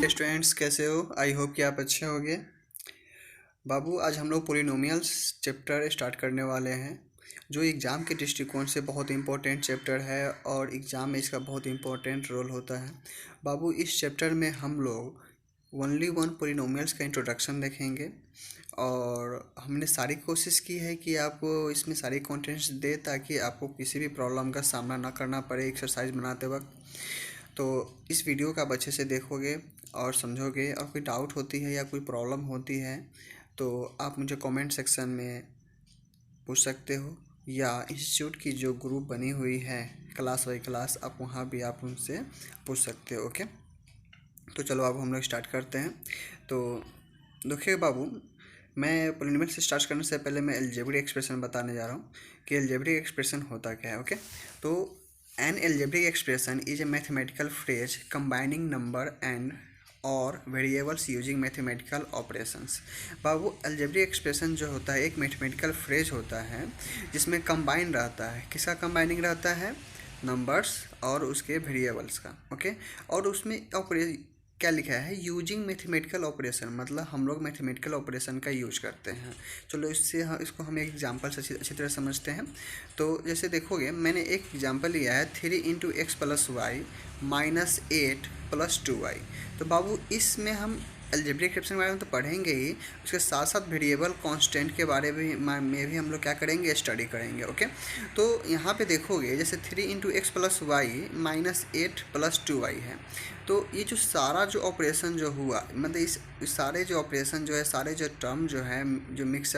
Dear students, कैसे हो? I hope कि आप अच्छे होंगे। बाबू, आज हम लोग पोलिनोमियल्स चैप्टर स्टार्ट करने वाले हैं, जो एग्ज़ाम के दृष्टिकोण से बहुत इंपॉर्टेंट चैप्टर है और एग्ज़ाम में इसका बहुत इंपॉर्टेंट रोल होता है। बाबू, इस चैप्टर में हम लोग ओनली वन पोलिनोमियल्स का इंट्रोडक्शन देखेंगे और हमने सारी कोशिश की है कि आपको इसमें सारी कंटेंट्स दे ताकि आपको किसी भी प्रॉब्लम का सामना ना करना पड़े एक्सरसाइज बनाते वक्त। तो इस वीडियो का आप अच्छे से देखोगे और समझोगे, और कोई डाउट होती है या कोई प्रॉब्लम होती है तो आप मुझे कमेंट सेक्शन में पूछ सकते हो, या इंस्टीट्यूट की जो ग्रुप बनी हुई है क्लास बाई क्लास, आप वहाँ भी आप उनसे पूछ सकते हो। ओके, तो चलो अब हम लोग स्टार्ट करते हैं। तो देखिए बाबू, मैं पोलिनोमियल से स्टार्ट करने से पहले मैं अलजेब्रिक एक्सप्रेशन बताने जा रहा हूँ कि अलजेब्रिक एक्सप्रेशन होता क्या है। ओके, तो N algebraic expression is a mathematical phrase combining number and और वेरिएबल्स यूजिंग मैथमेटिकल ऑपरेशंस। बाबू, अलजेब्रिक एक्सप्रेशन जो होता है एक मैथमेटिकल फ्रेज होता है जिसमें कंबाइन रहता है। किसका कंबाइनिंग रहता है? नंबर्स और उसके वेरिएबल्स का। ओके, और उसमें क्या लिखा है? यूजिंग मैथमेटिकल ऑपरेशन, मतलब हम लोग मैथमेटिकल ऑपरेशन का यूज करते हैं। चलो इसको हम एक एग्जांपल से अच्छी तरह समझते हैं। तो जैसे देखोगे, मैंने एक एग्जांपल लिया है 3 × x + y -8 + 2y। तो बाबू, इसमें हम अलजेब्रिक एक्सप्रेशन के बारे में तो पढ़ेंगे ही, उसके साथ साथ वेरिएबल कांस्टेंट के बारे में भी हम लोग क्या करेंगे? स्टडी करेंगे। ओके, तो यहाँ पे देखोगे जैसे 3 × x + y -8 + 2y है। तो ये जो सारा जो ऑपरेशन जो हुआ, मतलब इस सारे जो ऑपरेशन जो है, सारे जो टर्म जो है, जो मिक्स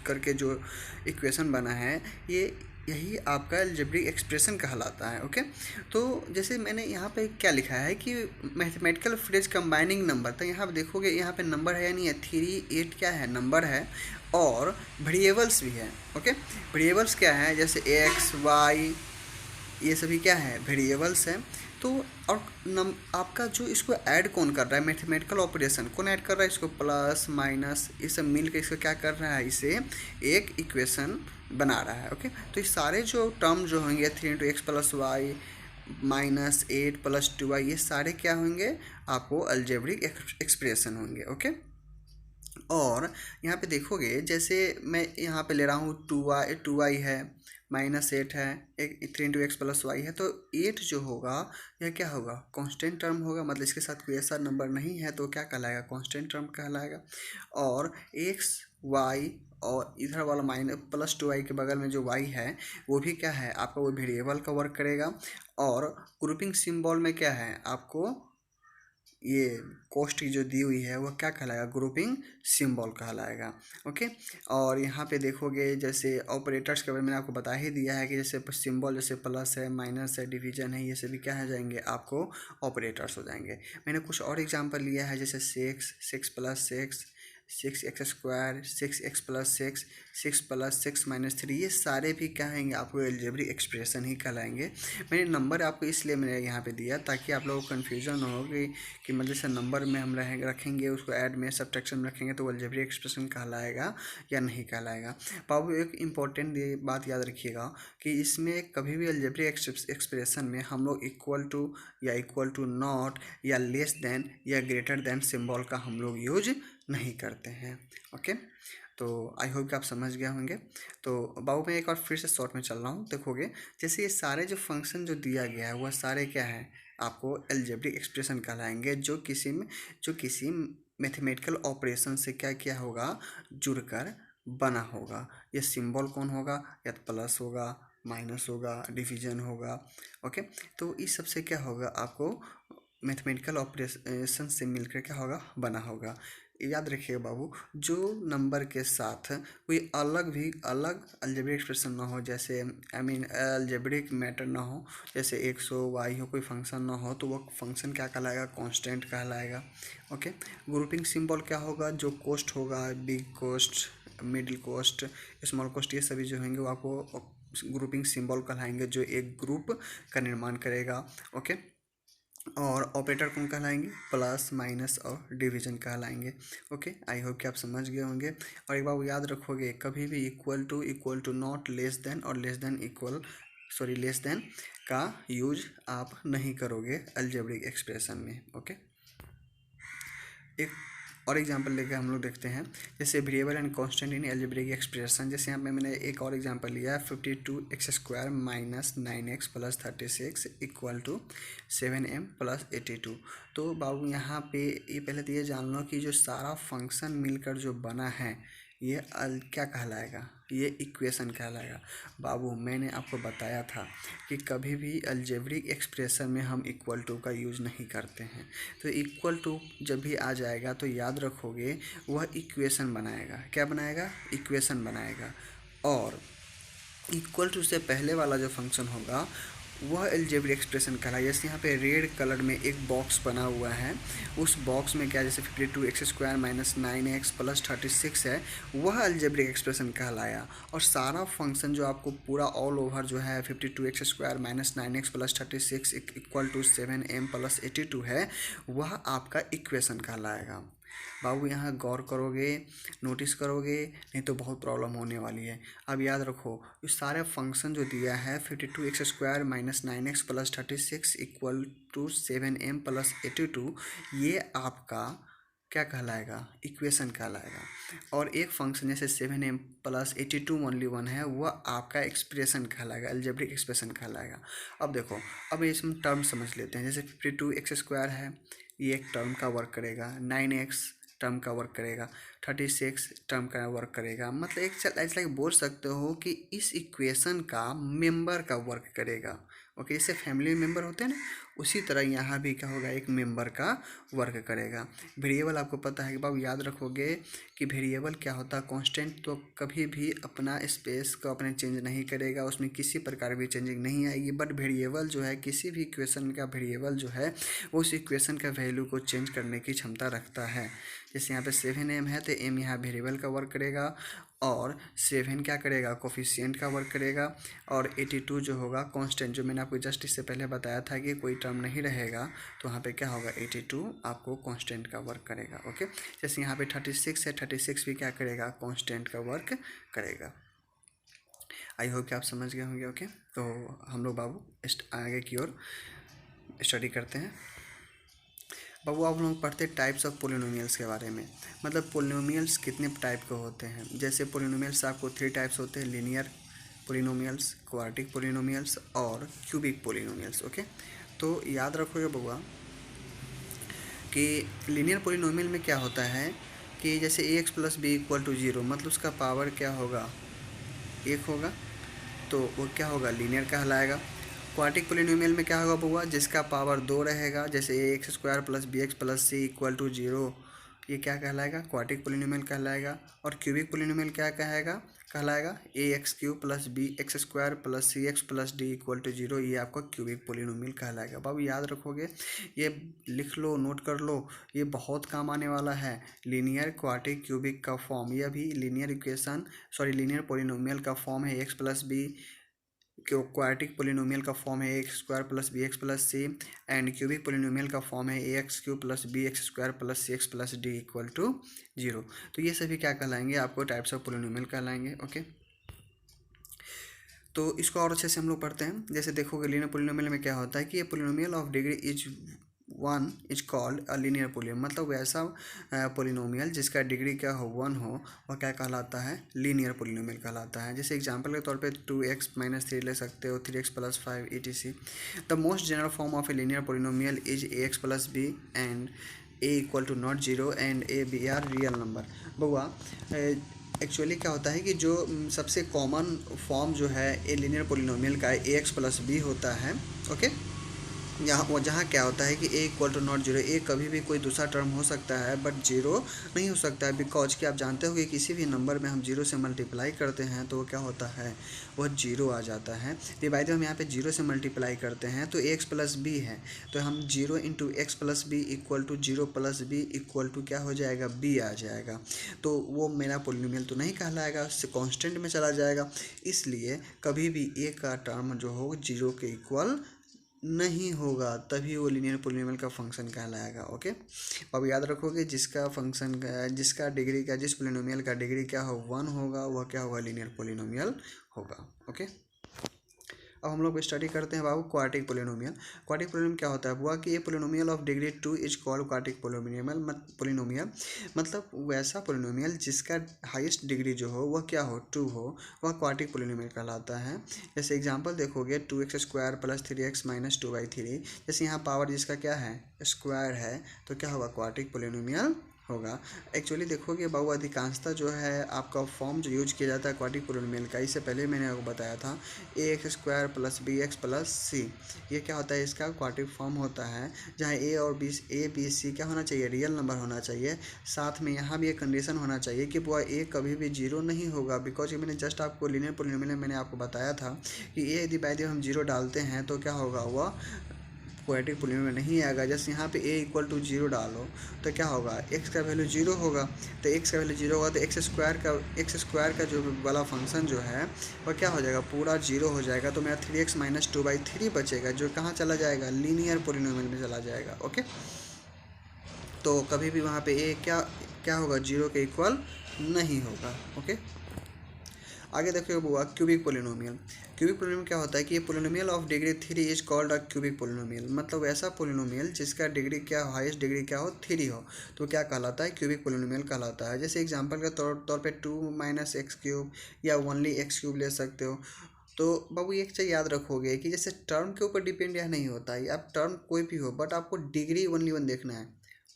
करके जो इक्वेशन बना है, यही आपका अलजेब्रिक एक्सप्रेशन कहलाता है। ओके, तो जैसे मैंने यहाँ पे क्या लिखा है कि मैथमेटिकल फ्रेज कंबाइनिंग नंबर, तो यहाँ पे देखोगे यहाँ पे नंबर है या नहीं है? 3 8 क्या है? नंबर है, और वेरिएबल्स भी है। ओके, वेरिएबल्स क्या है? जैसे एक्स वाई, ये सभी क्या है? वेरिएबल्स हैं। तो और आपका जो इसको ऐड कौन कर रहा है? मैथमेटिकल ऑपरेशन कौन ऐड कर रहा है? इसको प्लस माइनस ये सब मिल के इसको क्या कर रहा है? इसे एक इक्वेशन बना रहा है। ओके, तो ये सारे जो टर्म जो होंगे 3 × x + y -8 + 2y, ये सारे क्या होंगे? आपको अलजेब्रिक एक्सप्रेशन होंगे। ओके, और यहाँ पे देखोगे जैसे मैं यहाँ पे ले रहा हूँ 2y है, -8 है, एक 3 × x + y है, तो 8 जो होगा यह क्या होगा? कांस्टेंट टर्म होगा, मतलब इसके साथ कोई ऐसा नंबर नहीं है तो क्या कहलाएगा? कांस्टेंट टर्म कहलाएगा। और x y और इधर वाला +2y के बगल में जो y है वो भी क्या है? आपका वो वेरिएबल का वर्क करेगा। और ग्रुपिंग सिंबल में क्या है? आपको ये कॉस्ट की जो दी हुई है वो क्या कहलाएगा? ग्रुपिंग सिंबल कहलाएगा। ओके, और यहाँ पे देखोगे जैसे ऑपरेटर्स के बारे में मैंने आपको बता ही दिया है कि जैसे सिंबल, जैसे प्लस है, माइनस है, डिवीजन है, ये सभी क्या हो जाएंगे? आपको ऑपरेटर्स हो जाएंगे। मैंने कुछ और एग्जांपल लिया है, जैसे 6 6 + 6 6x², 6x + 6 6 + 6 -3, ये सारे भी क्या होंगे? आपको अलजेब्रिक एक्सप्रेशन ही कहलाएंगे। मैंने नंबर आपको इसलिए मैंने यहाँ पे दिया ताकि आप लोगों को कन्फ्यूजन हो कि मतलब जैसे नंबर में हम रखेंगे, उसको ऐड में सब्ट्रैक्शन में रखेंगे तो अलजेब्रिक एक्सप्रेशन कहलाएगा या नहीं कहलाएगा। बाबू, एक इम्पॉर्टेंट ये बात याद रखिएगा कि इसमें कभी भी अलजेब्रिक एक्सप्रेशन में हम लोग इक्वल टू या इक्वल टू नॉट या लेस देन या ग्रेटर देन सिंबल का हम लोग यूज नहीं करते हैं। ओके, तो आई होप कि आप समझ गए होंगे। तो बाबू, मैं एक और फिर से शॉर्ट में चल रहा हूँ। देखोगे जैसे ये सारे जो फंक्शन जो दिया गया है वह सारे क्या है? आपको अलजेब्रिक एक्सप्रेशन कहलाएंगे, जो किसी मैथमेटिकल ऑपरेशन से क्या किया होगा? जुड़कर बना होगा। ये सिंबल कौन होगा? या तो प्लस होगा, माइनस होगा, डिवीजन होगा। ओके, तो इस सब से क्या होगा? आपको मैथमेटिकल ऑपरेशन से मिलकर क्या होगा? बना होगा। याद रखिएगा बाबू, जो नंबर के साथ कोई अलग अलजेब्रिक एक्सप्रेशन ना हो, जैसे अलजेब्रिक मैटर ना हो, जैसे x हो, y हो, कोई फंक्शन ना हो, तो वो फंक्शन क्या कहलाएगा? कांस्टेंट कहलाएगा। ओके, ग्रुपिंग सिंबल क्या होगा? जो कॉस्ट होगा, big cost, middle cost, small cost, ये सभी जो होंगे वो आपको ग्रुपिंग सिंबल कहलाएंगे, जो एक ग्रुप का निर्माण करेगा। ओके, और ऑपरेटर कौन कहलाएंगे? प्लस माइनस और डिवीजन कहलाएंगे। ओके, आई होप कि आप समझ गए होंगे। और एक बार याद रखोगे, कभी भी equal to not, less than और लेस देन का यूज आप नहीं करोगे अलजेब्रिक एक्सप्रेशन में। ओके। एक और एग्जांपल लेकर हम लोग देखते हैं, जैसे variable and constant in algebraic expression. जैसे यहाँ पे मैंने एक और एग्जांपल लिया है 52x² minus 9x plus 36 equal to 7m plus 82। तो बाबू यहाँ पे ये पहले तो ये जान लो कि जो सारा फंक्शन मिलकर जो बना है ये क्या कहलाएगा, ये इक्वेशन कहलाएगा। बाबू मैंने आपको बताया था कि कभी भी अलजेब्रिक एक्सप्रेशन में हम इक्वल टू का यूज़ नहीं करते हैं। तो इक्वल टू जब भी आ जाएगा तो याद रखोगे वह इक्वेशन बनाएगा। क्या बनाएगा? इक्वेशन बनाएगा। और इक्वल टू से पहले वाला जो फंक्शन होगा वह अलजेब्रिक एक्सप्रेशन कहलाएगा। जैसे यहाँ पे रेड कलर में एक बॉक्स बना हुआ है, उस बॉक्स में क्या जैसे 52x² माइनस 9x प्लस 36 है, वह अलजेब्रिक एक्सप्रेशन कहलाया। और सारा फंक्शन जो आपको पूरा ऑल ओवर जो है 52x² minus 9x plus 36 equal to 7m plus 82 है, वह आपका इक्वेशन कहलाएगा। बाबू यहाँ गौर करोगे, नोटिस करोगे, नहीं तो बहुत प्रॉब्लम होने वाली है। अब याद रखो इस सारे फंक्शन जो दिया है 52x² minus 9x plus 36 equal to 7m plus 82, ये आपका क्या कहलाएगा? इक्वेशन कहलाएगा। और एक फंक्शन जैसे 7m प्लस 82 ओनली 1 है, वह आपका एक्सप्रेशन कहलाएगा, अलजेब्रिक एक्सप्रेशन कहलाएगा। अब देखो, अब इसमें टर्म समझ लेते हैं। जैसे 52x² है, ये एक टर्म का वर्क करेगा, 9x टर्म का वर्क करेगा, 36 टर्म का वर्क करेगा। मतलब एक ऐसा बोल सकते हो कि इस इक्वेशन का मेंबर का वर्क करेगा। ओके, जैसे फैमिली मेंबर होते हैं ना, उसी तरह यहाँ भी क्या होगा, एक मेंबर का वर्क करेगा। वेरिएबल आपको पता है कि बाबू याद रखोगे कि वेरिएबल क्या होता है, कांस्टेंट तो कभी भी अपना स्पेस को अपने चेंज नहीं करेगा, उसमें किसी प्रकार की चेंजिंग नहीं आएगी। बट वेरिएबल जो है, किसी भी इक्वेशन का वेरिएबल जो है उस इक्वेशन का वैल्यू को चेंज करने की क्षमता रखता है। जैसे यहाँ पे 7m है तो m यहाँ वेरिएबल का वर्क करेगा, और 7 क्या करेगा, कोफिशिएंट का वर्क करेगा, और 82 जो होगा कांस्टेंट, जो मैंने आपको जस्ट इससे पहले बताया था कि कोई टर्म नहीं रहेगा, तो वहाँ पे क्या होगा, 82 आपको कांस्टेंट का वर्क करेगा। ओके, जैसे यहाँ पे 36 है, 36 भी क्या करेगा, कांस्टेंट का वर्क करेगा। आई होप कि आप समझ गए होंगे। ओके, तो हम लोग बाबू आगे की ओर स्टडी करते हैं। बाबू आप लोग पढ़ते टाइप्स ऑफ पोलिनोमियल्स के बारे में, मतलब पोलिनोमियल्स कितने टाइप के होते हैं। जैसे पोलिनोमियल्स आपको 3 टाइप्स होते हैं, लीनियर पोलिनोमियल्स, क्वाड्रेटिक पोलिनोमियल्स और क्यूबिक पोलिनोमियल्स। ओके, तो याद रखोगे बउआ कि लीनियर पोलिनोमियल में क्या होता है कि जैसे ax plus B equal to 0, मतलब उसका पावर क्या होगा, 1 होगा, तो वो क्या होगा, लीनियर कहलाएगा। क्वाड्रेटिक पोलिनोमियल में क्या होगा बउआ, जिसका पावर 2 रहेगा, जैसे ax² plus bx plus c equal to 0, ये क्या कहलाएगा, क्वाड्रेटिक पोलिनोमियल कहलाएगा। और क्यूबिक पोलिनोमियल क्या कहलाएगा ax³ plus bx² plus cx plus d equal to 0, ये आपका क्यूबिक पोलिनोमियल कहलाएगा। बाबू याद रखोगे, ये लिख लो, नोट कर लो, ये बहुत काम आने वाला है। लीनियर, क्वाड्रेटिक, क्यूबिक का फॉर्म, यह भी लीनियर इक्वेशन लीनियर पोलिनोमियल का फॉर्म है x plus B, quadratic polynomial का फॉर्म है ax² plus bx plus c, and cubic polynomial का फॉर्म है ax³ plus bx² plus cx plus d equal to 0। तो ये सभी क्या कहलाएंगे, आपको टाइप्स ऑफ पोलिनोमियल कहलाएंगे। ओके, तो इसको और अच्छे से हम लोग पढ़ते हैं। जैसे देखोगे लीनियर पोलिनोमियल में क्या होता है कि ये polynomial of degree is 1 is called a linear polynomial, मतलब वैसा पोलिनोमियल जिसका डिग्री क्या हो, 1 हो, वह क्या कहलाता है, लीनियर पोलिनोमियल कहलाता है। जैसे एग्जांपल के तौर पे 2x माइनस 3 ले सकते हो, 3x plus 5 etc। The most general form of a linear polynomial is ax plus B and a equal to not 0 and a b are real number. बउआ एक्चुअली क्या होता है कि जो सबसे कॉमन फॉर्म जो है ए लीनियर पोलिनोमियल का ax प्लस बी होता है। ओके, जहाँ क्या होता है कि a equal to not 0, a कभी भी कोई दूसरा टर्म हो सकता है बट 0 नहीं हो सकता है, बिकॉज कि आप जानते हो कि किसी भी नंबर में हम 0 से मल्टीप्लाई करते हैं तो वो क्या होता है, वह 0 आ जाता है। डिवाइड हम यहाँ पे 0 से मल्टीप्लाई करते हैं तो x प्लस बी है, तो हम 0 into X plus B equal to 0 plus B equal to क्या हो जाएगा, b आ जाएगा। तो वो मेरा पोलिनोमियल तो नहीं कहलाएगा, उससे कॉन्स्टेंट में चला जाएगा। इसलिए कभी भी a का टर्म जो हो 0 के इक्वल नहीं होगा, तभी वो लीनियर पोलिनोमियल का फंक्शन कहलाएगा। ओके, अब याद रखोगे जिसका फंक्शन जिसका डिग्री का जिस पोलिनोमियल का डिग्री क्या हो 1 होगा, वह क्या होगा, लीनियर पोलिनोमियल होगा। ओके, अब हम लोग स्टडी करते हैं बाबू क्वाड्रेटिक पोलिनोमियल। क्वाड्रेटिक पोलिनोमियल क्या होता है हुआ कि ये polynomial of degree 2 is called quadratic polynomial मतलब वैसा पोलिनोमियल जिसका हाईएस्ट डिग्री जो हो वह क्या हो 2 हो, वह क्वाड्रेटिक पोलिनोमियल कहलाता है। जैसे एग्जांपल देखोगे 2x² प्लस 3x माइनस 2/3, जैसे यहाँ पावर जिसका क्या है स्क्वायर है तो क्या होगा क्वाड्रेटिक पोलिनोमियल होगा। एक्चुअली देखोगे बाबू अधिकांशतः जो है आपका फॉर्म जो यूज किया जाता है क्वाड्रेटिक पोलिनोमियल का, इससे पहले मैंने आपको बताया था ax² plus bx plus c, ये क्या होता है इसका क्वाड्रेटिक फॉर्म होता है जहाँ a b c क्या होना चाहिए रियल नंबर होना चाहिए। साथ में यहाँ भी एक कंडीशन होना चाहिए कि वह a कभी भी जीरो नहीं होगा, बिकॉज ये मैंने जस्ट आपको लीनियर पोलिनोमियल में मैंने आपको बताया था कि a यदि बाय द हम जीरो डालते हैं तो क्या होगा वह क्वाड्रेटिक पोलिनोमियल नहीं आएगा। जैसे यहाँ पे a = 0 डालो तो क्या होगा x का वैल्यू 0 होगा, तो x का वैल्यू 0 होगा तो x स्क्वायर का जो वाला फंक्शन जो है वह क्या हो जाएगा पूरा 0 हो जाएगा। तो मेरा 3x माइनस 2/3 बचेगा जो कहाँ चला जाएगा लीनियर पोलिनोमियल में चला जाएगा। ओके, तो कभी भी वहाँ पे a क्या होगा 0 के इक्वल नहीं होगा। ओके, आगे देखिए बुआ क्यूबिक पोलिनोमियल। क्यूबिक पोलिनोमियल क्या होता है कि ये polynomial of degree 3 is called a cubic polynomial मतलब ऐसा पोलिनोमियल जिसका डिग्री क्या हाईएस्ट डिग्री क्या हो 3 हो तो क्या कहलाता है क्यूबिक पोलिनोमियल कहलाता है। जैसे एग्जांपल के तौर पे 2 - x³ या ओनली x³ ले सकते हो। तो बाबू एक चीज़ याद रखोगे कि जैसे टर्म के ऊपर डिपेंड यह नहीं होता है, आप टर्म कोई भी हो बट आपको डिग्री ओनली वन देखना है,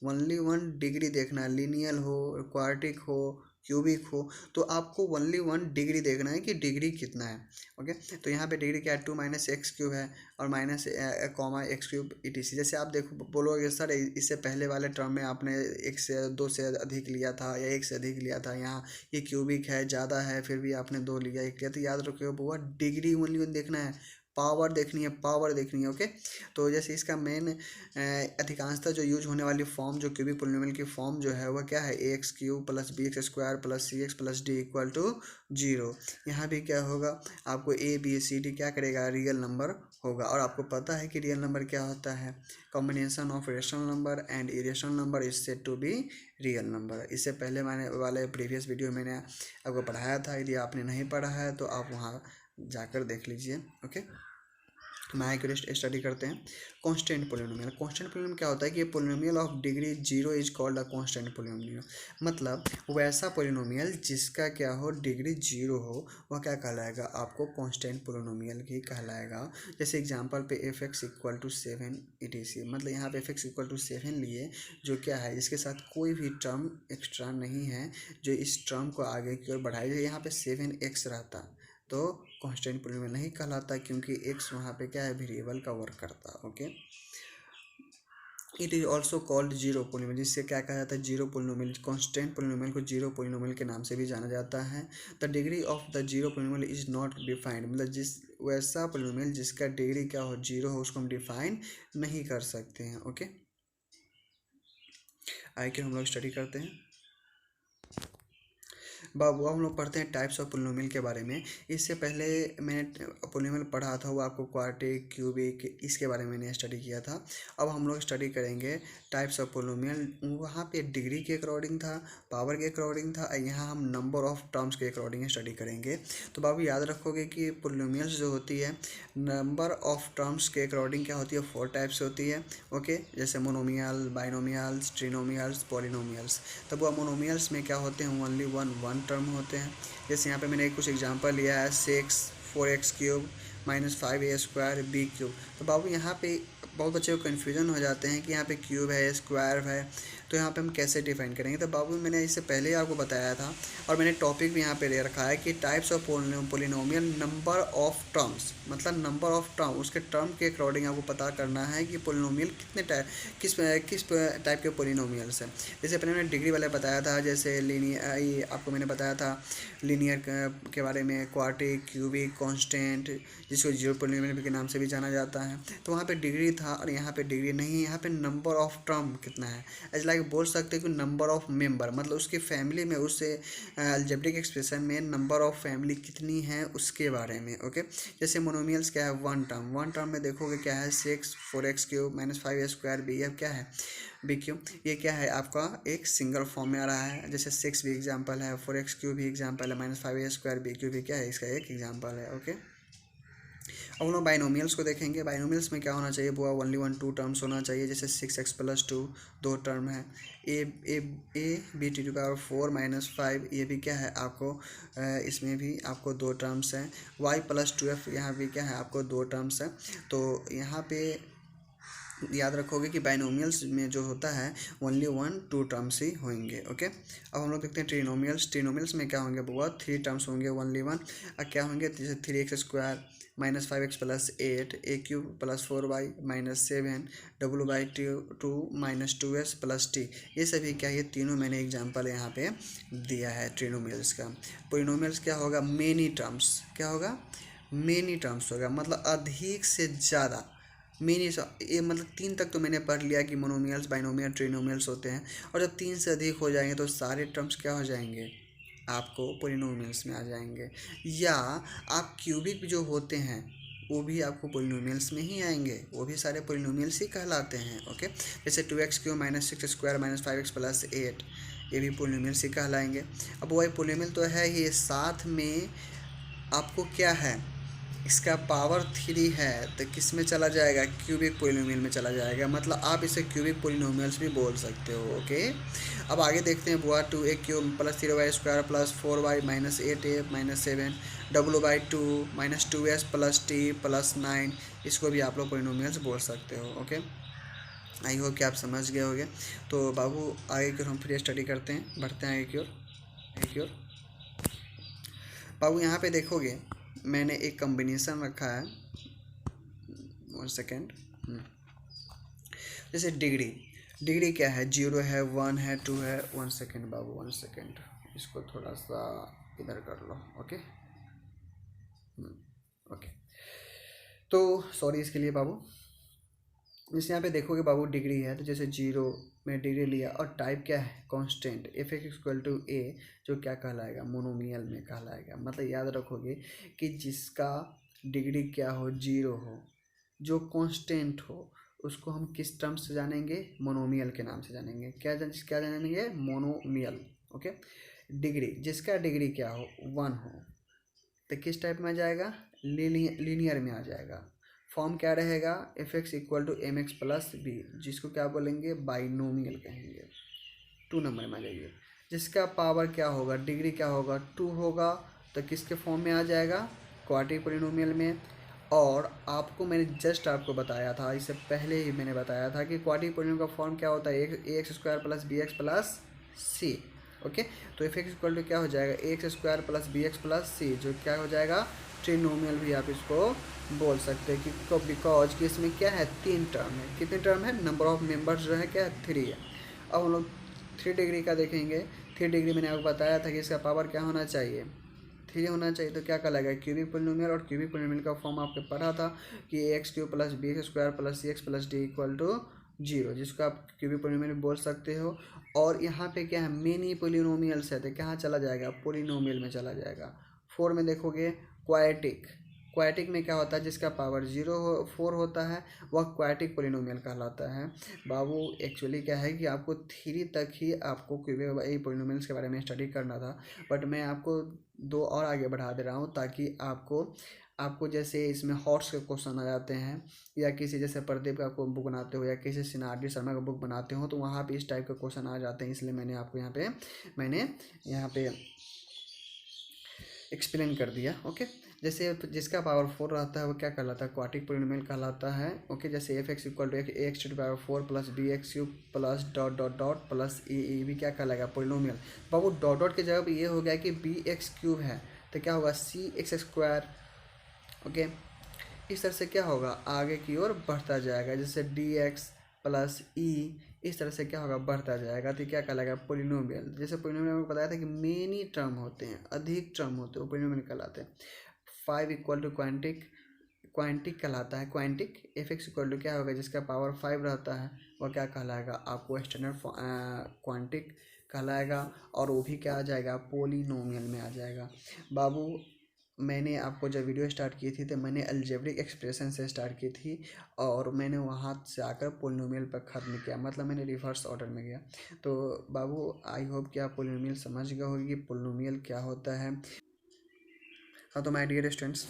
ओनली वन डिग्री देखना है, लीनियल हो क्वाड्रेटिक हो क्यूबिक हो तो आपको ओनली वन डिग्री देखना है कि डिग्री कितना है। ओके, तो यहाँ पे डिग्री क्या है 2 - x³ है और माइनस x³ etc। जैसे आप देखो बोलोगे सर इससे पहले वाले टर्म में आपने 1 से 2 से अधिक लिया था या 1 से अधिक लिया था, यहाँ ये क्यूबिक है ज़्यादा है फिर भी आपने 2 लिया 1 लिया, तो याद रखिए बुआ डिग्री ओनली वन देखना है, पावर देखनी है। ओके, तो जैसे इसका मेन अधिकांशतः जो यूज होने वाली फॉर्म जो क्यूबिक पोलिनोमियल की फॉर्म जो है वह क्या है ax³ plus bx² plus cx plus d = 0। यहाँ भी क्या होगा आपको a b c d क्या करेगा रियल नंबर होगा। और आपको पता है कि रियल नंबर क्या होता है combination of rational number and irrational number is said to be real number. इससे पहले मैंने वाले प्रीवियस वीडियो मैंने आपको पढ़ाया था, यदि आपने नहीं पढ़ा है तो आप वहाँ जाकर देख लीजिए। ओके, मैं एक स्टडी करते हैं कांस्टेंट पोलिनोमियल। कांस्टेंट पोलिनोमियल क्या होता है कि ये polynomial of degree 0 is called a constant polynomial मतलब वैसा पोलिनोमियल जिसका क्या हो डिग्री 0 हो वह क्या कहलाएगा आपको कांस्टेंट पोलिनोमियल ही कहलाएगा। जैसे एग्जांपल पे fx = 7 etc मतलब यहाँ पे fx = 7 लिए जो क्या है इसके साथ कोई भी टर्म एक्स्ट्रा नहीं है जो इस टर्म को आगे की ओर बढ़ाई जाए, यहाँ पे 7x रहता तो कांस्टेंट पोलिनोमियल नहीं कहलाता क्योंकि x वहाँ पे क्या है वेरिएबल का वर्क करता। Okay, it is also called zero polynomial जिससे क्या कहा जाता है जीरो पोलिनोमियल। कांस्टेंट पोलिनोमियल को जीरो पोलिनोमियल के नाम से भी जाना जाता है। The degree of the zero polynomial is not defined मतलब जिस वैसा पोलिनोमियल जिसका डिग्री क्या हो 0 हो उसको हम डिफाइन नहीं कर सकते हैं। ओके, आगे हम लोग स्टडी करते हैं बाबू हम लोग पढ़ते हैं टाइप्स ऑफ पोलिनोमियल के बारे में। इससे पहले मैंने पोलिनोमियल पढ़ा था वो आपको क्वाड्रेटिक क्यूबिक इसके बारे में मैंने स्टडी किया था। अब हम लोग स्टडी करेंगे टाइप्स ऑफ पोलिनोमियल। वहाँ पे डिग्री के अकॉर्डिंग था, पावर के अकॉर्डिंग था, यहाँ हम नंबर ऑफ टर्म्स के अकॉर्डिंग स्टडी करेंगे। तो बाबू याद रखोगे कि पोलिनोमियल्स जो होती है नंबर ऑफ टर्म्स के अकॉर्डिंग क्या होती है 4 टाइप्स होती है। ओके, जैसे मोनोमियल, बाइनोमियल्स, ट्रिनोमियल्स, पॉलिनोमियल्स। तब वह मोनोमियल्स में क्या होते हैं ओनली वन टर्म होते हैं। जैसे यहाँ पे मैंने कुछ एग्जांपल लिया है 6 4x³ - 5a² b³। तो बाबू यहाँ पे बहुत बच्चे को कन्फ्यूजन हो जाते हैं कि यहाँ पे क्यूब है स्क्वायर है तो यहाँ पे हम कैसे डिफाइन करेंगे। तो बाबू मैंने इससे पहले ही आपको बताया था और मैंने टॉपिक भी यहाँ पे ले रखा है कि types of polynomial number of terms मतलब नंबर ऑफ टर्म उसके टर्म के अकॉर्डिंग आपको पता करना है कि पोलिनोमियल कितने किस टाइप के पोलिनोमियल्स हैं। जैसे पहले मैंने डिग्री वाला बताया था, जैसे लीनियर आपको मैंने बताया था लीनियर के बारे में, क्वाड्रेटिक, क्यूबिक, कांस्टेंट जिसको जीरो पोलिनोमियल के नाम से भी जाना जाता है। तो वहाँ पे डिग्री था और यहाँ पे डिग्री नहीं है, यहाँ पे नंबर ऑफ टर्म कितना है एज लाइक बोल सकते हैं कि नंबर ऑफ मेंबर मतलब उसके फैमिली में उससे अलजेब्रिक एक्सप्रेशन में नंबर ऑफ फैमिली कितनी है उसके बारे में। ओके, जैसे मोनोमियल्स क्या है वन टर्म में देखोगे क्या है 6 4x³ - 5a² b। अब क्या है b³ ये क्या है आपका एक सिंगल फॉर्म में आ रहा है। जैसे 6 भी एग्जाम्पल है, 4x³ भी एग्जाम्पल है, -5a² b³ भी क्या है इसका एक एग्जाम्पल है। ओके, अब हम लोग बाइनोमियल्स को देखेंगे। बाइनोमियल्स में क्या होना चाहिए बुआ, ओनली वन टू टर्म्स होना चाहिए। जैसे 6x+2 दो टर्म है, A A A B T to power 4 - 5 ये भी क्या है आपको, इसमें भी आपको दो टर्म्स हैं। y+12 यहाँ भी क्या है आपको दो टर्म्स हैं। तो यहाँ पे याद रखोगे कि बाइनोमियल्स में जो होता है ओनली वन टू टर्म्स ही होंगे। ओके, अब हम लोग देखते हैं ट्रिनोमियल्स। ट्रिनोमियल्स में क्या होंगे बुआ, थ्री टर्म्स होंगे ओनली वन। अब क्या होंगे, जैसे 3x² -5x+8 a³ +4y -7 w/2 ये सभी क्या, ये तीनों मैंने एग्जांपल यहाँ पे दिया है ट्रिनोमियल्स का। पोलिनोमियल्स क्या होगा, मेनी टर्म्स, क्या होगा, मेनी टर्म्स होगा, मतलब अधिक से ज़्यादा। मेनी ये मतलब तीन तक तो मैंने पढ़ लिया कि मोनोमियल्स, बाइनोमियल, ट्रिनोमियल्स होते हैं। और जब तीन से अधिक हो जाएंगे तो सारे टर्म्स क्या हो जाएंगे, आपको पोलिनोमियल्स में आ जाएंगे। या आप क्यूबिक जो होते हैं वो भी आपको पोलिनोमियल्स में ही आएंगे, वो भी सारे पोलिनोमियल्स ही कहलाते हैं। ओके, जैसे 2x³ -6² -5x+8 ये भी पोलिनोमियल्स ही कहलाएंगे। अब वही पोलिनोमियल तो है ही, साथ में आपको क्या है, इसका पावर 3 है तो किस में चला जाएगा, क्यूबिक पोलिनोमियल में चला जाएगा। मतलब आप इसे क्यूबिक पोलिनोमियल्स भी बोल सकते हो। ओके, अब आगे देखते हैं बुआ, 2a³ +3y² +4y -8a -7 w/2 -2s +t +9 इसको भी आप लोग पोलिनोमियल्स बोल सकते हो। ओके, आई होप कि आप समझ गए होंगे। तो बाबू आगे की ओर हम फिर स्टडी करते हैं, बढ़ते हैं आगे की ओर। आगे की ओर बाबू यहाँ पे देखोगे मैंने एक कॉम्बिनेशन रखा है, 1 सेकेंड। जैसे डिग्री, डिग्री क्या है, 0 है, 1 है, 2 है। 1 सेकेंड बाबू, 1 सेकेंड, इसको थोड़ा सा इधर कर लो। ओके, ओके, तो सॉरी इसके लिए बाबू। जैसे यहाँ पे देखोगे बाबू डिग्री है, तो जैसे 0 में डिग्री लिया और टाइप क्या है, कांस्टेंट, f=a जो क्या कहलाएगा, मोनोमियल में कहलाएगा। मतलब याद रखोगे कि जिसका डिग्री क्या हो, 0 हो, जो कांस्टेंट हो, उसको हम किस टर्म से जानेंगे, मोनोमियल के नाम से जानेंगे। क्या जानेंगे, मोनोमियल। ओके, डिग्री, जिसका डिग्री क्या हो, 1 हो, तो किस टाइप में आ जाएगा, लीनियर में आ जाएगा। फॉर्म क्या रहेगा, f=mx+b, जिसको क्या बोलेंगे, बाइनोमियल कहेंगे। 2 नंबर में आ जाइए। जिसका पावर क्या होगा, डिग्री क्या होगा, 2 होगा, तो किसके फॉर्म में आ जाएगा, क्वाड्रेटिक पोलिनोमियल में। और आपको मैंने जस्ट आपको बताया था, इससे पहले ही मैंने बताया था कि क्वाड्रेटिक पोलिनोमियल का फॉर्म क्या होता है, ax² + bx + c। ओके, तो f= क्या हो जाएगा, ax² + bx + c, जो क्या हो जाएगा, ट्रिनोमियल भी आप इसको बोल सकते हैं। कि बिकॉज कि इसमें क्या है, 3 टर्म है। कितने टर्म है, नंबर ऑफ मेंबर्स जो है क्या है, 3 है। अब हम लोग 3 डिग्री का देखेंगे। 3 डिग्री मैंने आपको बताया था कि इसका पावर क्या होना चाहिए, 3 होना चाहिए। तो क्या कहलाएगा, क्यूबिक पोलिनोमियल। और क्यूबिक पोलिनोमियल का फॉर्म आपने पढ़ा था कि ax³ + bx² + cx + d = 0, जिसको आप क्यूबिक पोलिनोमियल बोल सकते हो। और यहाँ पे क्या है, मेनी पोलिनोमियल्स है, तो कहाँ चला जाएगा, पोलिनोमियल में चला जाएगा। 4 में देखोगे क्वाड्रेटिक, क्वाड्रेटिक में क्या होता है, जिसका पावर 4 होता है, वह क्वाड्रेटिक पोलिनोमियल कहलाता है। बाबू एक्चुअली क्या है कि आपको 3 तक ही आपको क्यूबिक पोलिनोमियल्स के बारे में स्टडी करना था, बट मैं आपको 2 और आगे बढ़ा दे रहा हूँ ताकि आपको जैसे इसमें हॉट्स के क्वेश्चन आ जाते हैं, या किसी जैसे प्रदीप का बुक बनाते हो, या किसी सिनाडी शर्मा का बुक बनाते हो, तो वहाँ पे इस टाइप के क्वेश्चन आ जाते हैं। इसलिए मैंने आपको यहाँ पे एक्सप्लेन कर दिया। ओके, जैसे जिसका पावर 4 रहता है वो क्या कहलाता है, क्वाड्रेटिक पोलिनोमियल कहलाता है। ओके, जैसे f=ax² + bx³ +... ये भी क्या कहलाएगा, पोलिनोमियल। बाबू डॉट के जगह ये हो गया कि bx³ है, तो क्या होगा, cx²। ओके, इस तरह से क्या होगा, आगे की ओर बढ़ता जाएगा। जैसे dx + e, इस तरह से क्या होगा, बढ़ता जाएगा। तो क्या कहलाएगा, पोलिनोमियल। जैसे पोलिनोमियल में बताया था कि मेनी टर्म होते हैं, अधिक टर्म होते हैं, वो पोलिनोमियल कहलाते हैं। 5 = क्वांटिक, क्वांटिक कहलाता है। क्वांटिक f= क्या होगा, जिसका पावर 5 रहता है, वह क्या कहलाएगा, आपको स्टैंडर्ड क्वांटिक कहलाएगा। और वो भी क्या आ जाएगा, पोलिनोमियल में आ जाएगा। बाबू मैंने आपको जब वीडियो स्टार्ट की थी तो मैंने अलजेब्रिक एक्सप्रेशन से स्टार्ट की थी, और मैंने वहाँ से आकर पोलिनोमियल पर ख़त्म किया, मतलब मैंने रिवर्स ऑर्डर में गया। तो बाबू आई होप कि आप पोलिनोमियल समझ गए होगी कि पोलिनोमियल क्या होता है। हाँ, तो माय डियर स्टूडेंट्स,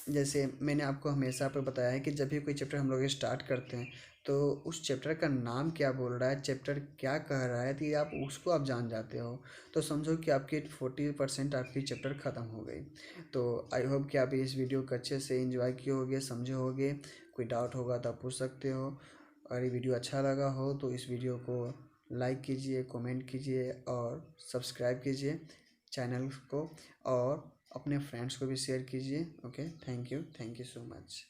जैसे मैंने आपको हमेशा पर बताया है कि जब भी कोई चैप्टर हम लोग स्टार्ट करते हैं तो उस चैप्टर का नाम क्या बोल रहा है, चैप्टर क्या कह रहा है, तो ये आप उसको आप जान जाते हो तो समझो कि आपकी 40% आपकी चैप्टर ख़त्म हो गई। तो आई होप कि आप इस वीडियो को अच्छे से एंजॉय किए होगे, समझे होगे। कोई डाउट होगा तो आप पूछ सकते हो। अगर ये वीडियो अच्छा लगा हो तो इस वीडियो को लाइक कीजिए, कमेंट कीजिए और सब्सक्राइब कीजिए चैनल को, और अपने फ्रेंड्स को भी शेयर कीजिए। Okay, thank you so much.